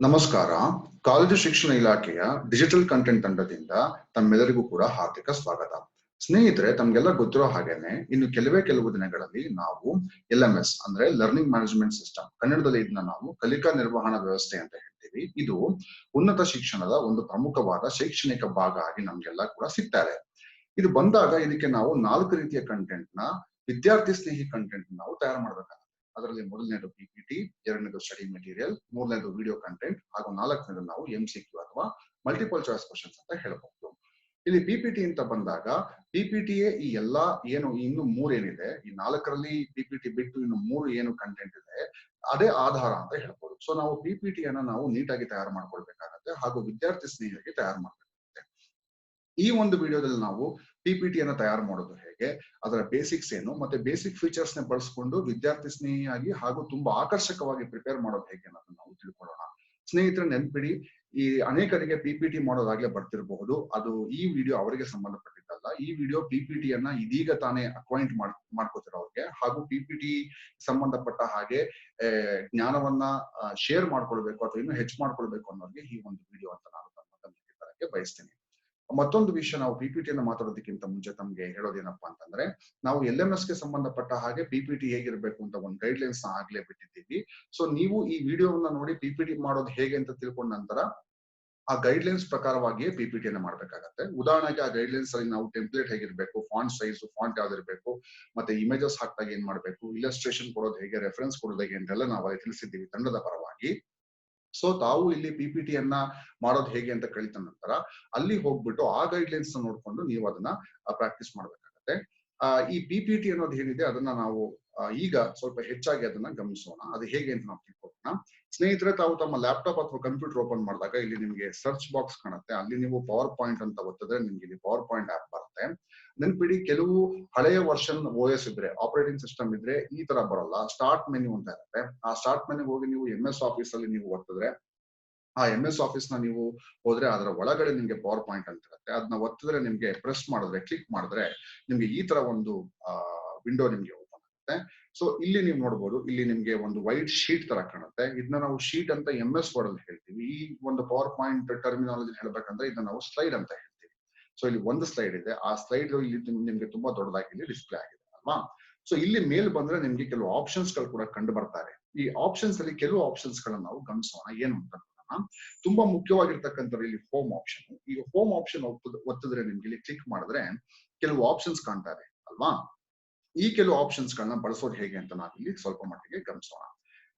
ನಮಸ್ಕಾರ. ಕಾಲೇಜು ಶಿಕ್ಷಣ ಇಲಾಖೆಯ ಡಿಜಿಟಲ್ ಕಂಟೆಂಟ್ ತಂಡದಿಂದ ತಮ್ಮೆಲ್ಲರಿಗೂ ಕೂಡ ಹಾರ್ದಿಕ ಸ್ವಾಗತ. ಸ್ನೇಹಿತರೆ, ತಮ್ಗೆಲ್ಲ ಗೊತ್ತಿರೋ ಹಾಗೇನೆ ಇನ್ನು ಕೆಲವು ದಿನಗಳಲ್ಲಿ ನಾವು LMS ಅಂದ್ರೆ ಲರ್ನಿಂಗ್ ಮ್ಯಾನೇಜ್ಮೆಂಟ್ ಸಿಸ್ಟಮ್, ಕನ್ನಡದಲ್ಲಿ ಇದನ್ನ ನಾವು ಕಲಿಕಾ ನಿರ್ವಹಣಾ ವ್ಯವಸ್ಥೆ ಅಂತ ಹೇಳ್ತೀವಿ. ಇದು ಉನ್ನತ ಶಿಕ್ಷಣದ ಒಂದು ಪ್ರಮುಖವಾದ ಶೈಕ್ಷಣಿಕ ಭಾಗ ಆಗಿ ನಮ್ಗೆಲ್ಲ ಕೂಡ ಸಿಗ್ತಾ ಇದೆ. ಇದು ಬಂದಾಗ ಇದಕ್ಕೆ ನಾವು 4 ರೀತಿಯ ಕಂಟೆಂಟ್ ನ ವಿದ್ಯಾರ್ಥಿ ಸ್ನೇಹಿ ಕಂಟೆಂಟ್ ನಾವು ತಯಾರು ಮಾಡಬೇಕಾಗುತ್ತೆ. ಅದರಲ್ಲಿ ಮೊದಲನೇದು PPT, ಎರಡನೇದು ಸ್ಟಡಿ ಮೆಟೀರಿಯಲ್, ಮೂರನೇದು ವಿಡಿಯೋ ಕಂಟೆಂಟ್ ಹಾಗೂ ನಾಲ್ಕನೇದು ನಾವು MCQ ಅಥವಾ ಮಲ್ಟಿಪಲ್ ಚಾಯ್ಸ್ ಕ್ವಶನ್ಸ್ ಅಂತ ಹೇಳಬಹುದು. ಇಲ್ಲಿ PPT ಅಂತ ಬಂದಾಗ PPTಯೇ ಈ ಎಲ್ಲಾ ಏನು ಇನ್ನು 3 ಏನಿದೆ, ಈ 4ರಲ್ಲಿ PPT ಬಿಟ್ಟು ಇನ್ನು 3 ಏನು ಕಂಟೆಂಟ್ ಇದೆ ಅದೇ ಆಧಾರ ಅಂತ ಹೇಳ್ಬೋದು. ಸೊ ನಾವು PPTಯನ್ನ ನಾವು ನೀಟಾಗಿ ತಯಾರು ಮಾಡ್ಕೊಳ್ಬೇಕಾಗತ್ತೆ ಹಾಗೂ ವಿದ್ಯಾರ್ಥಿ ಸ್ನೇಹಿಯಾಗಿ ತಯಾರು ಮಾಡ್ಬೇಕಾಗುತ್ತೆ. ಈ ಒಂದು ವಿಡಿಯೋದಲ್ಲಿ ನಾವು PPTಯನ್ನ ತಯಾರು ಮಾಡೋದು ಹೇಗೆ, ಅದರ ಬೇಸಿಕ್ಸ್ ಏನು, ಮತ್ತೆ ಬೇಸಿಕ್ ಫೀಚರ್ಸ್ ನ ಬಳಸ್ಕೊಂಡು ವಿದ್ಯಾರ್ಥಿ ಸ್ನೇಹಿಯಾಗಿ ಹಾಗೂ ತುಂಬಾ ಆಕರ್ಷಕವಾಗಿ ಪ್ರಿಪೇರ್ ಮಾಡೋದು ಹೇಗೆ ಅನ್ನೋದನ್ನ ನಾವು ತಿಳ್ಕೊಳ್ಳೋಣ. ಸ್ನೇಹಿತರೆ, ನೆನ್ಪಿಡಿ, ಈ ಅನೇಕರಿಗೆ PPT ಮಾಡೋದಾಗ್ಲೇ ಬರ್ತಿರಬಹುದು. ಅದು ಈ ವಿಡಿಯೋ ಅವರಿಗೆ ಸಂಬಂಧಪಟ್ಟಿದ್ದಲ್ಲ. ಈ ವಿಡಿಯೋ PPTಯನ್ನ ಇದೀಗ ತಾನೇ ಅಕ್ವೈಂಟ್ ಮಾಡ್ಕೋತಿರೋರಿಗೆ ಹಾಗೂ PPT ಸಂಬಂಧಪಟ್ಟ ಹಾಗೆ ಜ್ಞಾನವನ್ನ ಶೇರ್ ಮಾಡ್ಕೊಳ್ಬೇಕು ಅಥವಾ ಇನ್ನೂ ಹೆಚ್ಚು ಮಾಡ್ಕೊಳ್ಬೇಕು ಅನ್ನೋರಿಗೆ ಈ ಒಂದು ವಿಡಿಯೋ ಅಂತ ನಾನು ತಮ್ಮ ಗಮನಕ್ಕೆ ತರಕ್ಕೆ ಬಯಸ್ತೇನೆ. ಮತ್ತೊಂದು ವಿಷಯ, ನಾವು PPTಯನ್ನ ಮಾತಾಡೋದಕ್ಕಿಂತ ಮುಂಚೆ ತಮ್ಗೆ ಹೇಳೋದೇನಪ್ಪಾ ಅಂತಂದ್ರೆ, ನಾವು LMS ಗೆ ಸಂಬಂಧಪಟ್ಟ ಹಾಗೆ PPT ಹೇಗಿರ್ಬೇಕು ಅಂತ ಒಂದು ಗೈಡ್ ಲೈನ್ಸ್ ನ ಆಗ್ಲೇ ಬಿಟ್ಟಿದ್ದೀವಿ. ಸೊ ನೀವು ಈ ವಿಡಿಯೋವನ್ನ ನೋಡಿ PPT ಮಾಡೋದು ಹೇಗೆ ಅಂತ ತಿಳ್ಕೊಂಡ ನಂತರ ಆ ಗೈಡ್ ಲೈನ್ಸ್ ಪ್ರಕಾರವಾಗಿಯೇ PPTಯನ್ನ ಮಾಡ್ಬೇಕಾಗತ್ತೆ. ಉದಾಹರಣೆಗೆ ಆ ಗೈಡ್ ಲೈನ್ಸ್ ಅಲ್ಲಿ ನಾವು ಟೆಂಪ್ಲೇಟ್ ಹೇಗಿರ್ಬೇಕು, ಫಾಂಟ್ ಸೈಜ್, ಫಾಂಟ್ ಯಾವ್ದಿರ್ಬೇಕು, ಮತ್ತೆ ಇಮೇಜಸ್ ಹಾಕ್ದಾಗ ಏನ್ ಮಾಡ್ಬೇಕು, ಇಲಸ್ಟ್ರೇಷನ್ ಕೊಡೋದು ಹೇಗೆ, ರೆಫರೆನ್ಸ್ ಕೊಡೋದು ಹೇಗೆ ಅಂತೆಲ್ಲ ನಾವು ಅಲ್ಲಿ ತಿಳಿಸಿದ್ದೀವಿ ತಂಡದ ಪರವಾಗಿ. ಸೊ ತಾವು ಇಲ್ಲಿ PPTಯನ್ನ ಮಾಡೋದು ಹೇಗೆ ಅಂತ ಕಲಿತ ನಂತರ ಅಲ್ಲಿ ಹೋಗ್ಬಿಟ್ಟು ಆ ಗೈಡ್ ಲೈನ್ಸ್ ನೋಡ್ಕೊಂಡು ನೀವು ಅದನ್ನ ಪ್ರಾಕ್ಟೀಸ್ ಮಾಡ್ಬೇಕಾಗತ್ತೆ. ಈ PPT ಅನ್ನೋದು ಏನಿದೆ ಅದನ್ನ ನಾವು ಈಗ ಸ್ವಲ್ಪ ಹೆಚ್ಚಾಗಿ ಅದನ್ನ ಗಮನಿಸೋಣ. ಅದು ಹೇಗೆ ಅಂತ ನಾವು ತಿಳ್ಕೊಳ್ಳೋಣ. ಸ್ನೇಹಿತರೆ, ತಾವು ತಮ್ಮ ಲ್ಯಾಪ್ಟಾಪ್ ಅಥವಾ ಕಂಪ್ಯೂಟರ್ ಓಪನ್ ಮಾಡಿದಾಗ ಇಲ್ಲಿ ನಿಮ್ಗೆ ಸರ್ಚ್ ಬಾಕ್ಸ್ ಕಾಣುತ್ತೆ. ಅಲ್ಲಿ ನೀವು ಪವರ್ ಪಾಯಿಂಟ್ ಅಂತ ಒತ್ತಿದ್ರೆ ನಿಮ್ಗೆ ಇಲ್ಲಿ ಪವರ್ ಪಾಯಿಂಟ್ ಆಪ್ ಬರುತ್ತೆ. ನೆನ್ಪಿಡಿ, ಕೆಲವು ಹಳೆಯ ವರ್ಷನ್ OS ಇದ್ರೆ, ಆಪರೇಟಿಂಗ್ ಸಿಸ್ಟಮ್ ಇದ್ರೆ ಈ ತರ ಬರಲ್ಲ. ಸ್ಟಾರ್ಟ್ ಮೆನ್ಯೂ ಅಂತ ಇರುತ್ತೆ. ಆ ಸ್ಟಾರ್ಟ್ ಮೆನ್ಯೂ ಹೋಗಿ ನೀವು MS ಆಫೀಸ್ ಅಲ್ಲಿ ನೀವು ಒತ್ತಿದ್ರೆ, ಆ MS ಆಫೀಸ್ ನ ನೀವು ಹೋದ್ರೆ ಅದರ ಒಳಗಡೆ ನಿಮ್ಗೆ ಪವರ್ ಪಾಯಿಂಟ್ ಅಂತ ಇರುತ್ತೆ. ಅದನ್ನ ಒತ್ತಿದ್ರೆ ನಿಮ್ಗೆ ಪ್ರೆಸ್ ಮಾಡಿದ್ರೆ, ಕ್ಲಿಕ್ ಮಾಡಿದ್ರೆ ನಿಮ್ಗೆ ಈ ತರ ಒಂದು ವಿಂಡೋ ನಿಮ್ಗೆ ಓಪನ್ ಆಗುತ್ತೆ. ಸೊ ಇಲ್ಲಿ ನೀವು ನೋಡ್ಬೋದು, ಇಲ್ಲಿ ನಿಮ್ಗೆ ಒಂದು ವೈಟ್ ಶೀಟ್ ತರ ಕಾಣುತ್ತೆ. ಇದನ್ನ ನಾವು ಶೀಟ್ ಅಂತ MS ವರ್ಡ್ ಅಲ್ಲಿ ಹೇಳ್ತೀವಿ. ಈ ಒಂದು ಪವರ್ ಪಾಯಿಂಟ್ ಟರ್ಮಿನಾಲಜಿ ಹೇಳ್ಬೇಕಂದ್ರೆ ಇದನ್ನ ನಾವು ಸ್ಲೈಡ್ ಅಂತ ಹೇಳ್ತೀವಿ. ಸೊ ಇಲ್ಲಿ ಒಂದು ಸ್ಲೈಡ್ ಇದೆ. ಆ ಸ್ಲೈಡ್ ಇಲ್ಲಿ ನಿಮ್ಗೆ ತುಂಬಾ ದೊಡ್ಡದಾಗಿ ಇಲ್ಲಿ ಡಿಸ್ಪ್ಲೇ ಆಗಿದೆ ಅಲ್ವಾ. ಸೊ ಇಲ್ಲಿ ಮೇಲ್ ಬಂದ್ರೆ ನಿಮ್ಗೆ ಕೆಲವು ಆಪ್ಷನ್ಸ್ ಗಳು ಕೂಡ ಕಂಡು ಬರ್ತಾರೆ. ಈ ಆಪ್ಷನ್ಸ್ ಅಲ್ಲಿ ಕೆಲವು ಆಪ್ಷನ್ಸ್ ಗಳನ್ನ ನಾವು ಗಮನಿಸೋಣ. ಏನು ಅಂತ ತುಂಬಾ ಮುಖ್ಯವಾಗಿರ್ತಕ್ಕಂಥ ಇಲ್ಲಿ ಹೋಮ್ ಆಪ್ಷನ್. ಈಗ ಹೋಮ್ ಆಪ್ಷನ್ ಒತ್ತಿದ್ರೆ ನಿಮ್ಗೆ ಇಲ್ಲಿ ಕ್ಲಿಕ್ ಮಾಡಿದ್ರೆ ಕೆಲವು ಆಪ್ಷನ್ಸ್ ಕಾಣ್ತಾರೆ ಅಲ್ವಾ. ಈ ಕೆಲವು ಆಪ್ಷನ್ಸ್ ಗಳನ್ನ ಬಳಸೋದು ಹೇಗೆ ಅಂತ ನಾವಿಲ್ಲಿ ಸ್ವಲ್ಪ ಮಟ್ಟಿಗೆ ಗಮನಿಸೋಣ.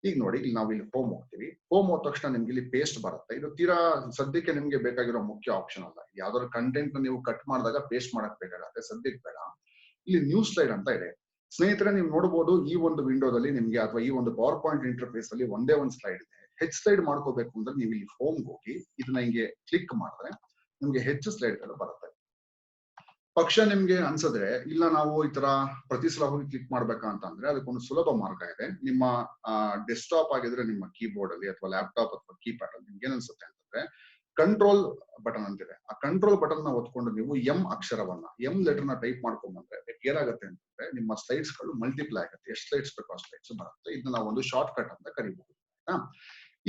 ಈಗ ನೋಡಿ, ಇಲ್ಲಿ ನಾವು ಇಲ್ಲಿ ಹೋಮ್ ಹೋಗ್ತೀವಿ. ಹೋಮ್ ಹೋದ ತಕ್ಷಣ ನಿಮ್ಗೆ ಇಲ್ಲಿ ಪೇಸ್ಟ್ ಬರುತ್ತೆ. ಇದು ತೀರಾ ಸದ್ಯಕ್ಕೆ ನಿಮ್ಗೆ ಬೇಕಾಗಿರೋ ಮುಖ್ಯ ಆಪ್ಷನ್ ಅಲ್ಲ. ಯಾವ್ದಾದ್ರು ಕಂಟೆಂಟ್ ನೀವು ಕಟ್ ಮಾಡಿದಾಗ ಪೇಸ್ಟ್ ಮಾಡಕ್ ಬೇಕಾಗತ್ತೆ, ಸದ್ಯಕ್ಕೆ ಬೇಡ. ಇಲ್ಲಿ ನ್ಯೂ ಸ್ಲೈಡ್ ಅಂತ ಇದೆ. ಸ್ನೇಹಿತರೆ, ನೀವು ನೋಡಬಹುದು ಈ ಒಂದು ವಿಂಡೋದಲ್ಲಿ ನಿಮ್ಗೆ ಅಥವಾ ಈ ಒಂದು ಪವರ್ ಪಾಯಿಂಟ್ ಇಂಟರ್ಫೇಸ್ ಅಲ್ಲಿ ಒಂದೇ ಒಂದು ಸ್ಲೈಡ್ ಇದೆ. ಹೆಚ್ಚು ಸ್ಲೈಡ್ ಮಾಡ್ಕೋಬೇಕು ಅಂದ್ರೆ ನೀವು ಇಲ್ಲಿ ಹೋಮ್ ಹೋಗಿ ಇದನ್ನ ಹಿಂಗೆ ಕ್ಲಿಕ್ ಮಾಡಿದ್ರೆ ನಿಮ್ಗೆ ಹೆಚ್ಚು ಸ್ಲೈಡ್ ಗಳು ಬರುತ್ತೆ. ಪಕ್ಷ ನಿಮ್ಗೆ ಅನ್ಸಿದ್ರೆ, ಇಲ್ಲ ನಾವು ಈ ತರ ಪ್ರತಿ ಸಲ ಹೋಗಿ ಕ್ಲಿಕ್ ಮಾಡ್ಬೇಕಾ ಅಂತ ಅಂದ್ರೆ ಅದಕ್ಕೊಂದು ಸುಲಭ ಮಾರ್ಗ ಇದೆ. ನಿಮ್ಮ ಡೆಸ್ಕ್ಟಾಪ್ ಆಗಿದ್ರೆ ನಿಮ್ಮ ಕೀಬೋರ್ಡ್ ಅಲ್ಲಿ ಅಥವಾ ಲ್ಯಾಪ್ಟಾಪ್ ಅಥವಾ ಕೀಪ್ಯಾಡ್ ಅಲ್ಲಿ ನಿಮ್ಗೆ ಏನ್ ಅನ್ಸುತ್ತೆ ಅಂತಂದ್ರೆ ಕಂಟ್ರೋಲ್ ಬಟನ್ ಅಂತಿದೆ. ಆ ಕಂಟ್ರೋಲ್ ಬಟನ್ ನ ಒತ್ಕೊಂಡು ನೀವು M ಲೆಟರ್ ನ ಟೈಪ್ ಮಾಡ್ಕೊಂಡ್ ಬಂದ್ರೆ ಏನಾಗುತ್ತೆ ಅಂತಂದ್ರೆ ನಿಮ್ಮ ಸ್ಲೈಡ್ಸ್ ಗಳು ಮಲ್ಟಿಪ್ಲೈ ಆಗುತ್ತೆ. ಎಷ್ಟು ಸ್ಲೈಡ್ಸ್ ಬೇಕು ಆ ಸ್ಲೈಡ್ಸ್ ಬರುತ್ತೆ. ಇದನ್ನ ನಾವು ಒಂದು ಶಾರ್ಟ್ ಕಟ್ ಅಂತ ಕರಿಬಹುದು.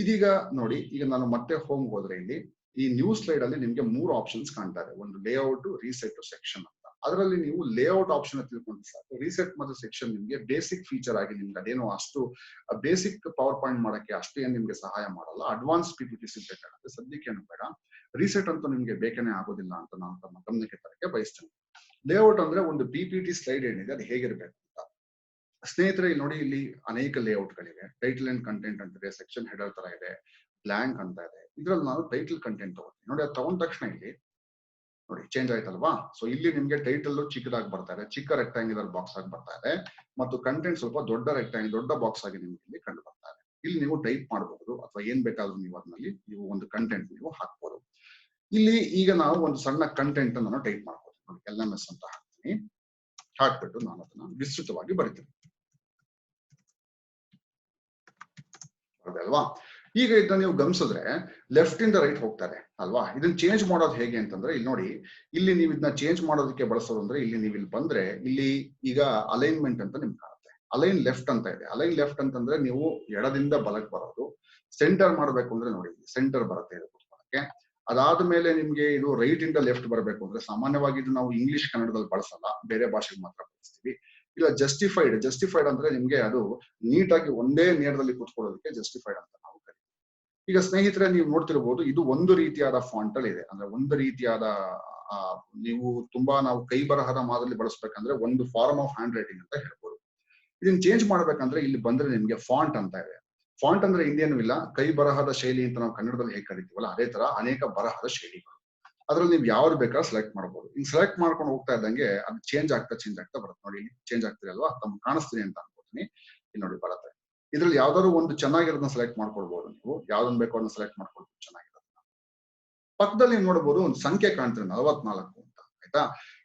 ಇದೀಗ ನೋಡಿ, ಈಗ ನಾನು ಮತ್ತೆ ಹೋಮ್ ಹೋದ್ರೆ ಇಲ್ಲಿ ಈ ನ್ಯೂ ಸ್ಲೈಡ್ ಅಲ್ಲಿ ನಿಮ್ಗೆ 3 ಆಪ್ಷನ್ಸ್ ಕಾಣ್ತಾರೆ. ಒಂದು ಲೇಔಟ್, ರೀಸೆಟ್, ಸೆಕ್ಷನ್ ಅಂತ. ಅದರಲ್ಲಿ ನೀವು ಲೇಔಟ್ ಆಪ್ಷನ್ ತಿಳ್ಕೊಂಡ್ರೆ ಸಾಕು. ರೀಸೆಟ್ ಮತ್ತು ಸೆಕ್ಷನ್ ನಿಮ್ಗೆ ಬೇಸಿಕ್ ಫೀಚರ್ ಆಗಿ ನಿಮ್ಗೆ ಅದೇನೋ ಅಷ್ಟು ಬೇಸಿಕ್ ಪವರ್ ಪಾಯಿಂಟ್ ಮಾಡಕ್ಕೆ ಅಷ್ಟೇ ಏನ್ ನಿಮ್ಗೆ ಸಹಾಯ ಮಾಡಲ್ಲ. Advance PPT ಸಿಗ್ಬೇಕಾಗುತ್ತೆ. ಸದ್ಯಕ್ಕೆ ಏನು ಬೇಡ. ರೀಸೆಟ್ ಅಂತೂ ನಿಮ್ಗೆ ಬೇಕನೆ ಆಗೋದಿಲ್ಲ ಅಂತ ನಾನು ತಮ್ಮ ಗಮನಕ್ಕೆ ತರಕ್ಕೆ ಬಯಸ್ತೇನೆ. ಲೇಔಟ್ ಅಂದ್ರೆ ಒಂದು PPT ಸ್ಲೈಡ್ ಏನಿದೆ ಅದು ಹೇಗಿರ್ಬೇಕು ಅಂತ. ಸ್ನೇಹಿತರೆ, ಇಲ್ಲಿ ನೋಡಿ, ಇಲ್ಲಿ ಅನೇಕ ಲೇಔಟ್ ಗಳಿವೆ. ಟೈಟಲ್ ಅಂಡ್ ಕಂಟೆಂಟ್ ಅಂತಿದೆ, ಸೆಕ್ಷನ್ ಹೆಡರ್ ತರ ಇದೆ, ಬ್ಲಾಂಕ್ ಅಂತ ಇದೆ. ಇದ್ರಲ್ಲಿ ನಾನು ಟೈಟಲ್ ಕಂಟೆಂಟ್ ತಗೋತೀನಿ. ನೋಡಿ, ಅದು ತಗೊಂಡ ತಕ್ಷಣ ಇಲ್ಲಿ ನೋಡಿ ಚೇಂಜ್ ಆಯ್ತಲ್ವಾ. ಸೊ ಇಲ್ಲಿ ನಿಮ್ಗೆ ಟೈಟಲ್ ಚಿಕ್ಕದಾಗಿ ಬರ್ತಾ ಇದೆ, ಚಿಕ್ಕ ರೆಕ್ಟಾಂಗ್ಯುಲರ್ ಬಾಕ್ಸ್ ಆಗಿ ಬರ್ತಾ ಇದೆ, ಮತ್ತು ಕಂಟೆಂಟ್ ಸ್ವಲ್ಪ ದೊಡ್ಡ ಬಾಕ್ಸ್ ಆಗಿ ನಿಮ್ಗೆ ಇಲ್ಲಿ ಕಂಡು ಬರ್ತಾ ಇದೆ. ಇಲ್ಲಿ ನೀವು ಟೈಪ್ ಮಾಡಬಹುದು ಅಥವಾ ಏನ್ ಬೇಕಾದ್ರೂ ನೀವು ಅದರಲ್ಲಿ ನೀವು ಒಂದು ಕಂಟೆಂಟ್ ನೀವು ಹಾಕ್ಬೋದು. ಇಲ್ಲಿ ಈಗ ನಾವು ಒಂದು ಸಣ್ಣ ಕಂಟೆಂಟ್ ನಾನು ಟೈಪ್ ಮಾಡ್ಬೋದು. ನೋಡಿ, LMS ಅಂತ ಹಾಕ್ತೀನಿ. ಹಾಕ್ಬಿಟ್ಟು ನಾನು ಅದನ್ನ ವಿಸ್ತೃತವಾಗಿ ಬರಿತೀನಿ ಅಲ್ವಾ. ಈಗ ಇದನ್ನ ನೀವು ಗಮನಿಸಿದ್ರೆ ಲೆಫ್ಟ್ ಇಂದ ರೈಟ್ ಹೋಗ್ತಾರೆ ಅಲ್ವಾ. ಇದನ್ನ ಚೇಂಜ್ ಮಾಡೋದು ಹೇಗೆ ಅಂತಂದ್ರೆ ಇಲ್ಲಿ ನೋಡಿ, ಇಲ್ಲಿ ನೀವು ಇದನ್ನ ಚೇಂಜ್ ಮಾಡೋದಕ್ಕೆ ಬಳಸೋದು ಅಂದ್ರೆ ಇಲ್ಲಿ ನೀವು ಇಲ್ಲಿ ಬಂದ್ರೆ ಇಲ್ಲಿ ಈಗ ಅಲೈನ್ಮೆಂಟ್ ಅಂತ ನಿಮ್ಗೆ ಕಾಣುತ್ತೆ. ಅಲೈನ್ ಲೆಫ್ಟ್ ಅಂತ ಇದೆ. ಅಲೈನ್ ಲೆಫ್ಟ್ ಅಂತಂದ್ರೆ ನೀವು ಎಡದಿಂದ ಬಲಕ್ಕೆ ಬರೋದು, ಸೆಂಟರ್ ಮಾಡ್ಬೇಕು ಅಂದ್ರೆ ನೋಡಿ ಸೆಂಟರ್ ಬರುತ್ತೆ ಇದು ಕುತ್ಕೊಳ್ಳಕ್ಕೆ. ಅದಾದ್ಮೇಲೆ ನಿಮ್ಗೆ ಇದು ರೈಟ್ ಇಂದ ಲೆಫ್ಟ್ ಬರಬೇಕು ಅಂದ್ರೆ ಸಾಮಾನ್ಯವಾಗಿ ಇದು ನಾವು ಇಂಗ್ಲಿಷ್ ಕನ್ನಡದಲ್ಲಿ ಬಳಸಲ್ಲ, ಬೇರೆ ಭಾಷೆಗೆ ಮಾತ್ರ ಬಳಸ್ತೀವಿ. ಇಲ್ಲ ಜಸ್ಟಿಫೈಡ್ ಅಂದ್ರೆ ನಿಮ್ಗೆ ಅದು ನೀಟಾಗಿ ಒಂದೇ ನೇರದಲ್ಲಿ ಕೂತ್ಕೊಳ್ಳೋದಕ್ಕೆ ಜಸ್ಟಿಫೈಡ್ ಅಂತ ನಾವು ಕರಿತೀವಿ. ಈಗ ಸ್ನೇಹಿತರೆ ನೀವು ನೋಡ್ತಿರ್ಬೋದು, ಇದು ಒಂದು ರೀತಿಯಾದ ಫಾಂಟ್ ಅಲ್ಲಿ ಇದೆ, ಅಂದ್ರೆ ಒಂದು ರೀತಿಯಾದ ನೀವು ತುಂಬಾ ನಾವು ಕೈ ಬರಹದ ಮಾದರಿ ಬಳಸ್ಬೇಕಂದ್ರೆ ಒಂದು ಫಾರ್ಮ್ ಆಫ್ ಹ್ಯಾಂಡ್ ರೈಟಿಂಗ್ ಅಂತ ಹೇಳ್ಬೋದು. ಇದನ್ನ ಚೇಂಜ್ ಮಾಡ್ಬೇಕಂದ್ರೆ ಇಲ್ಲಿ ಬಂದ್ರೆ ನಿಮ್ಗೆ ಫಾಂಟ್ ಅಂತ ಇದೆ. ಫಾಂಟ್ ಅಂದ್ರೆ ಇನ್ನೇನು ಇಲ್ಲ, ಕೈ ಬರಹದ ಶೈಲಿ ಅಂತ ನಾವು ಕನ್ನಡದಲ್ಲಿ ಹೇಗೆ ಕರಿತೀವಲ್ಲ ಅದೇ ತರ ಅನೇಕ ಬರಹದ ಶೈಲಿಗಳು. ಅದ್ರಲ್ಲಿ ನೀವು ಯಾವ್ದು ಬೇಕಾದ್ರೂ ಸೆಲೆಕ್ಟ್ ಮಾಡ್ಬೋದು. ಹಿಂಗ್ ಸೆಲೆಕ್ಟ್ ಮಾಡ್ಕೊಂಡು ಹೋಗ್ತಾ ಇದ್ದಂಗೆ ಅದು ಚೇಂಜ್ ಆಗ್ತಾ ಬರುತ್ತೆ. ನೋಡಿ ಇಲ್ಲಿ ಚೇಂಜ್ ಆಗ್ತಿದೆ ಅಲ್ವಾ, ತಮ್ಗೆ ಕಾಣಿಸ್ತೀನಿ ಅಂತ ಅನ್ಕೋತೀನಿ. ಇಲ್ಲಿ ನೋಡಿ ಬರುತ್ತೆ. ಇದ್ರಲ್ಲಿ ಯಾವ್ದಾದ್ರು ಒಂದು ಚೆನ್ನಾಗಿರೋದನ್ನ ಸೆಲೆಕ್ಟ್ ಮಾಡ್ಕೊಳ್ಬಹುದು. ನೀವು ಯಾವ್ದನ್ನ ಬೇಕೋ ಅದನ್ನ ಸೆಲೆಕ್ಟ್ ಮಾಡ್ಕೊಳ್ಬೋದು ಚೆನ್ನಾಗಿರೋದನ್ನ. ಪಕ್ಕದಲ್ಲಿ ನೀವು ನೋಡಬಹುದು ಒಂದು ಸಂಖ್ಯೆ ಕಾಣ್ತೀರಿ 44 ಅಂತ, ಆಯ್ತಾ.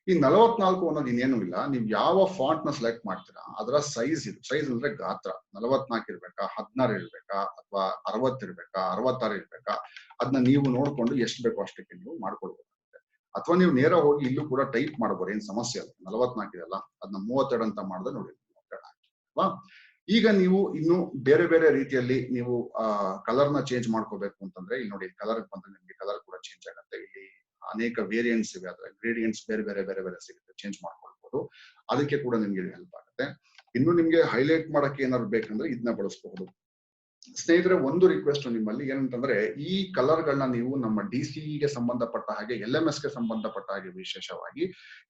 ಈ 44 ಅನ್ನೋದು ಇನ್ನೇನು ಇಲ್ಲ, ನೀವು ಯಾವ ಫಾಂಟ್ ನ ಸೆಲೆಕ್ಟ್ ಮಾಡ್ತೀರಾ ಅದರ ಸೈಜ್ ಇದು. ಸೈಜ್ ಅಂದ್ರೆ ಗಾತ್ರ 44 ಇರ್ಬೇಕಾ, 16 ಇರ್ಬೇಕಾ, ಅಥವಾ 60 ಇರ್ಬೇಕಾ, 66 ಇರ್ಬೇಕಾ, ಅದನ್ನ ನೀವು ನೋಡ್ಕೊಂಡು ಎಷ್ಟು ಬೇಕೋ ಅಷ್ಟಕ್ಕೆ ನೀವು ಮಾಡ್ಕೊಳ್ಬೇಕಾಗುತ್ತೆ. ಅಥವಾ ನೀವು ನೇರ ಹೋಗಿ ಇಲ್ಲೂ ಕೂಡ ಟೈಪ್ ಮಾಡ್ಬೋದು, ಏನ್ ಸಮಸ್ಯೆ ಅಲ್ಲ. 44 ಇದೆಲ್ಲ ಅದನ್ನ 32 ಅಂತ ಮಾಡಿದ್ರೆ ನೋಡಿ 32 ಅಲ್ವಾ. ಈಗ ನೀವು ಇನ್ನು ಬೇರೆ ಬೇರೆ ರೀತಿಯಲ್ಲಿ ನೀವು ಕಲರ್ ನ ಚೇಂಜ್ ಮಾಡ್ಕೋಬೇಕು ಅಂತಂದ್ರೆ ಇಲ್ಲಿ ನೋಡಿ ಕಲರ್ ಬಂದ್ರೆ ನಿಮ್ಗೆ ಕಲರ್ ಕೂಡ ಚೇಂಜ್ ಆಗುತ್ತೆ. ಇಲ್ಲಿ ಅನೇಕ ವೇರಿಯಂಟ್ಸ್ ಇವೆ, ಅದರ ಗ್ರೇಡಿಯಂಟ್ಸ್ ಬೇರೆ ಬೇರೆ ಸಿಗುತ್ತೆ, ಚೇಂಜ್ ಮಾಡ್ಕೊಳ್ಬಹುದು. ಅದಕ್ಕೆ ಕೂಡ ನಿಮ್ಗೆ ಹೆಲ್ಪ್ ಆಗುತ್ತೆ. ಇನ್ನು ನಿಮ್ಗೆ ಹೈಲೈಟ್ ಮಾಡಕ್ಕೆ ಏನಾದ್ರು ಬೇಕಂದ್ರೆ ಇದನ್ನ ಬಳಸಬಹುದು. ಸ್ನೇಹಿತರೆ ಒಂದು ರಿಕ್ವೆಸ್ಟ್ ನಿಮ್ಮಲ್ಲಿ ಏನಂತಂದ್ರೆ ಈ ಕಲರ್ ಗಳನ್ನ ನೀವು ನಮ್ಮ ಡಿಸಿಗೆ ಸಂಬಂಧಪಟ್ಟ ಹಾಗೆ LMS ಗೆ ಸಂಬಂಧಪಟ್ಟ ಹಾಗೆ ವಿಶೇಷವಾಗಿ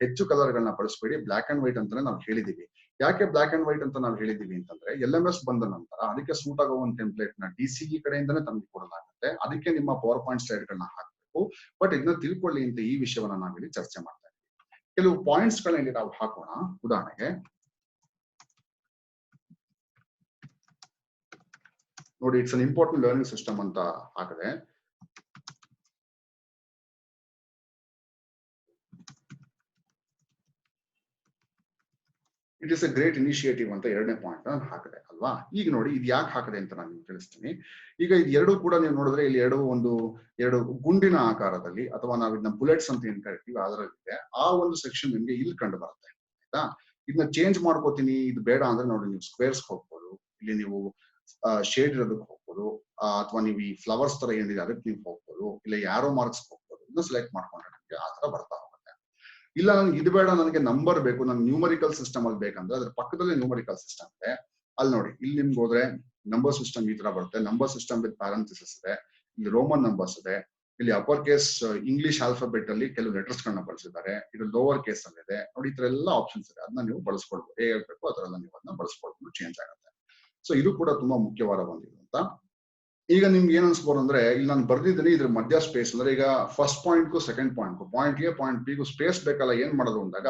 ಹೆಚ್ಚು ಕಲರ್ ಗಳನ್ನ ಬಳಸಬೇಡಿ. ಬ್ಲಾಕ್ ಅಂಡ್ ವೈಟ್ ಅಂತಾನೆ ನಾವು ಹೇಳಿದೀವಿ. ಯಾಕೆ ಬ್ಲಾಕ್ ಅಂಡ್ ವೈಟ್ ಅಂತ ನಾವು ಹೇಳಿದೀವಿ ಅಂತಂದ್ರೆ LMS ಬಂದ ನಂತರ ಅದಕ್ಕೆ ಸೂಟ್ ಆಗೋ ಒಂದು ಟೆಂಪ್ಲೇಟ್ ನ DCE ಕಡೆಯಿಂದನೇ ತಮಗೆ ಕೊಡಲಾಗುತ್ತೆ. ಅದಕ್ಕೆ ನಿಮ್ಮ ಪವರ್ ಪಾಯಿಂಟ್ ಸ್ಲೈಡ್ ಗಳನ್ನ ಹಾಕಬೇಕು. ಬಟ್ ಇದನ್ನ ತಿಳ್ಕೊಳ್ಳಿ ಅಂತ ಈ ವಿಷಯವನ್ನ ನಾವಿಲ್ಲಿ ಚರ್ಚೆ ಮಾಡ್ತಾ ಇದ್ದೀವಿ. ಕೆಲವು ಪಾಯಿಂಟ್ಸ್ ಗಳನ್ನ ಇಲ್ಲಿ ನಾವು ಹಾಕೋಣ. ಉದಾಹರಣೆಗೆ ನೋಡಿ, it's an important learning system ಅಂತ ಹಾಕಿದೆ. It is a great initiative ಅಂತ ಎರಡನೇ ಪಾಯಿಂಟ್ ನಾನು ಹಾಕಿದೆ ಅಲ್ವಾ. ಈಗ ನೋಡಿ ಇದು ಯಾಕೆ ಹಾಕಿದೆ ಅಂತ ನಾನು ತಿಳಿಸ್ತೀನಿ. ಈಗ ಇದು ಎರಡು ಕೂಡ ನೀವು ನೋಡಿದ್ರೆ ಇಲ್ಲಿ ಎರಡು ಗುಂಡಿನ ಆಕಾರದಲ್ಲಿ, ಅಥವಾ ನಾವು ಇದನ್ನ ಬುಲೆಟ್ಸ್ ಅಂತ ಏನ್ ಕರಿತೀವಿ ಅದರಲ್ಲಿದೆ. ಆ ಒಂದು ಸೆಕ್ಷನ್ ನಿಮ್ಗೆ ಇಲ್ಲಿ ಕಂಡು ಬರುತ್ತೆ, ಆಯ್ತಾ. ಇದನ್ನ ಚೇಂಜ್ ಮಾಡ್ಕೋತೀನಿ ಇದು ಬೇಡ ಅಂದ್ರೆ ನೋಡಿ ನೀವು ಸ್ಕ್ವೇರ್ಸ್ ಹೋಗ್ಬೋದು, ಇಲ್ಲಿ ನೀವು ಶೇಡ್ ಇರೋದಕ್ಕೆ ಹೋಗ್ಬೋದು, ಅಥವಾ ನೀವು ಈ ಫ್ಲವರ್ಸ್ ತರ ಏನಿದೆ ಅದಕ್ಕೆ ನೀವು ಹೋಗ್ಬೋದು, ಇಲ್ಲ ಯಾರೋ ಮಾರ್ಕ್ಸ್ ಹೋಗ್ಬೋದು. ಇದನ್ನ ಸೆಲೆಕ್ಟ್ ಮಾಡ್ಕೊಂಡ್ರೆ ನಿಮ್ಗೆ ಆ ತರ ಬರ್ತಾ ಹೋಗುತ್ತೆ. ಇಲ್ಲ ನನ್ಗೆ ಇದು ಬೇಡ, ನನಗೆ ನಂಬರ್ ಬೇಕು, ನನ್ ನ್ಯೂಮರಿಕಲ್ ಸಿಸ್ಟಮ್ ಅಲ್ಲಿ ಬೇಕಂದ್ರೆ ಅದ್ರ ಪಕ್ಕದಲ್ಲಿ ನ್ಯೂಮರಿಕಲ್ ಸಿಸ್ಟಮ್ ಇದೆ. ಅಲ್ಲಿ ನೋಡಿ ಇಲ್ಲಿ ನಿಮ್ಗೆ ಹೋದ್ರೆ ನಂಬರ್ ಸಿಸ್ಟಮ್ ಈ ತರ ಬರುತ್ತೆ. ನಂಬರ್ ಸಿಸ್ಟಮ್ ವಿತ್ ಪ್ಯಾರಂಥಿಸಿಸ್ ಇದೆ, ಇಲ್ಲಿ ರೋಮನ್ ನಂಬರ್ಸ್ ಇದೆ, ಇಲ್ಲಿ ಅಪರ್ ಕೇಸ್ ಇಂಗ್ಲಿಷ್ ಆಲ್ಫಾಬೆಟ್ ಅಲ್ಲಿ ಕೆಲವು ಲೆಟರ್ಸ್ ಗಳನ್ನ ಬಳಸಿದ್ದಾರೆ, ಇದು ಲೋವರ್ ಕೇಸ್ ಅಲ್ಲಿ ಇದೆ ನೋಡಿ. ಈ ತರ ಎಲ್ಲ ಆಪ್ಷನ್ಸ್ ಇದೆ, ಅದನ್ನ ನೀವು ಬಳಸ್ಕೊಳ್ಬಹುದು. ಹೇಗೆ ಬೇಕು ಅದರೆಲ್ಲ ನೀವು ಅದನ್ನ ಬಳಸ್ಕೊಳ್ಬಹುದು, ಚೇಂಜ್ ಆಗುತ್ತೆ. ಸೊ ಇದು ಕೂಡ ತುಂಬಾ ಮುಖ್ಯವಾದ ಒಂದು ಅಂತ. ಈಗ ನಿಮ್ಗೆ ಏನ್ ಅನ್ಸ್ಬೋದು ಅಂದ್ರೆ ಇಲ್ಲಿ ನಾನು ಬರ್ದಿದ್ದೀನಿ ಇದ್ರ ಮಧ್ಯ ಸ್ಪೇಸ್ ಅಂದ್ರೆ ಈಗ ಫಸ್ಟ್ ಪಾಯಿಂಟ್ಗೂ second point A point B ಗೂ ಸ್ಪೇಸ್ ಬೇಕಲ್ಲ, ಏನ್ ಮಾಡೋದು ಅಂದಾಗ